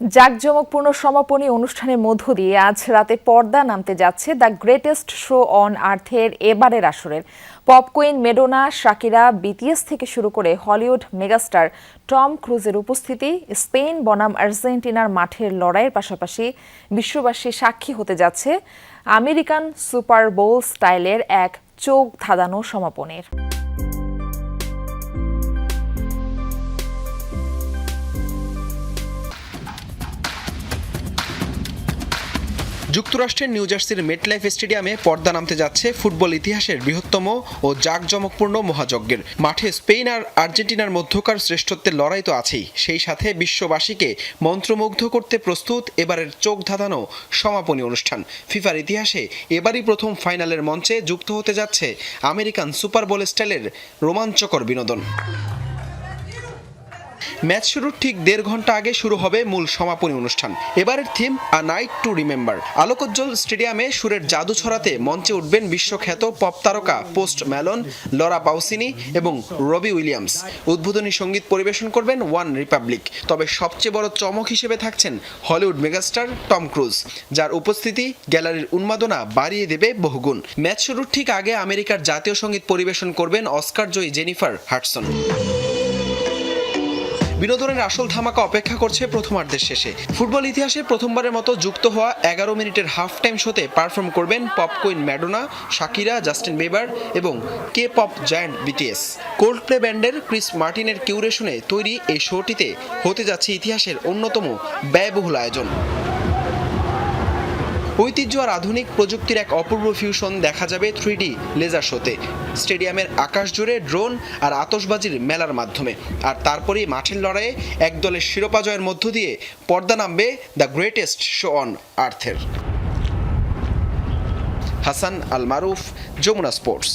জাঁকজমকপূর্ণ সমাপনী অনুষ্ঠানের মধ্য দিয়ে আজ রাতে পর্দা নামতে যাচ্ছে দ্য গ্রেটেস্ট শো অন আর্থের এবারের আসরের pop queen Madonna, Shakira, BTS থেকে শুরু করে হলিউড মেগাস্টার টম ক্রুজের উপস্থিতি স্পেন বনাম আর্জেন্টিনার মাঠের লড়াইয়ের পাশাপাশি বিশ্ববাসী সাক্ষী হতে যাচ্ছে আমেরিকান সুপার বোল স্টাইলের এক চোখ ধাঁধানো সমাপনীর। যুক্তরাষ্ট্রের নিউ জার্সির মেটলাইফ স্টেডিয়ামে পর্দা নামতে যাচ্ছে ফুটবল ইতিহাসের বৃহত্তম ও জাঁকজমকপূর্ণ মহাযজ্ঞের। মাঠে স্পেন আর আর্জেন্টিনার মধ্যকার শ্রেষ্ঠত্বের লড়াই তো আছেই, সেই সাথে বিশ্ববাসীকে মন্ত্রমুগ্ধ করতে প্রস্তুত এবারের চোখ ধাঁধানো সমাপনী অনুষ্ঠান। ফিফার ইতিহাসে এবারই প্রথম ফাইনালের মঞ্চে যুক্ত হতে যাচ্ছে আমেরিকান সুপার বোল স্টাইলের রোমাঞ্চকর বিনোদন। ম্যাচ শুরুর ঠিক 1.5 ঘন্টা আগে শুরু হবে মূল সমাপনী অনুষ্ঠান। এবারের theme a night to remember. আলোকোজ্জ্বল স্টেডিয়ামে সুরের জাদু ছড়াতে মঞ্চে উঠবেন বিশ্বখ্যাত পপ তারকা পোস্ট ম্যালোন, লরা পাউসিনি এবং রবি উইলিয়ামস। উদ্বোধনী সঙ্গীত পরিবেশন করবেন ওয়ান রিপাবলিক। তবে সবচেয়ে বড় চমক হিসেবে থাকছেন হলিউড মেগাস্টার টম ক্রুজ, যার উপস্থিতি গ্যালারির উন্মাদনা বাড়িয়ে দেবে বহুগুণ। ম্যাচ শুরুর ঠিক আগে আমেরিকার জাতীয় সঙ্গীত পরিবেশন করবেন অস্কার জয়ী জেনিফার হাডসন। বিনোদনের আসল ধামাকা অপেক্ষা করছে প্রথমার্ধের শেষে। ফুটবল ইতিহাসে প্রথমবারের মতো যুক্ত হওয়া 11 মিনিটের হাফ টাইম শোতে পারফর্ম করবেন pop queen Madonna, Shakira, Justin Bieber এবং K pop giant BTS. Coldplay ব্যান্ডের ক্রিস মার্টিনের কিউরেশনে তৈরি এই শোটিতে হতে যাচ্ছে ইতিহাসের অন্যতম ব্যয়বহুল আয়োজন। ঐতিহ্য আর আধুনিক প্রযুক্তির এক অপূর্ব ফিউশন দেখা যাবে 3D লেজার শোতে, স্টেডিয়ামের আকাশ জুড়ে ড্রোন আর আতশবাজির মেলার মাধ্যমে। আর তারপরেই মাঠের লড়াইয়ে এক দলের শিরোপা জয়ের মধ্য দিয়ে পর্দা নামবে দ্য গ্রেটেস্ট শো অন আর্থের। হাসান আল মারুফ, যমুনা স্পোর্টস।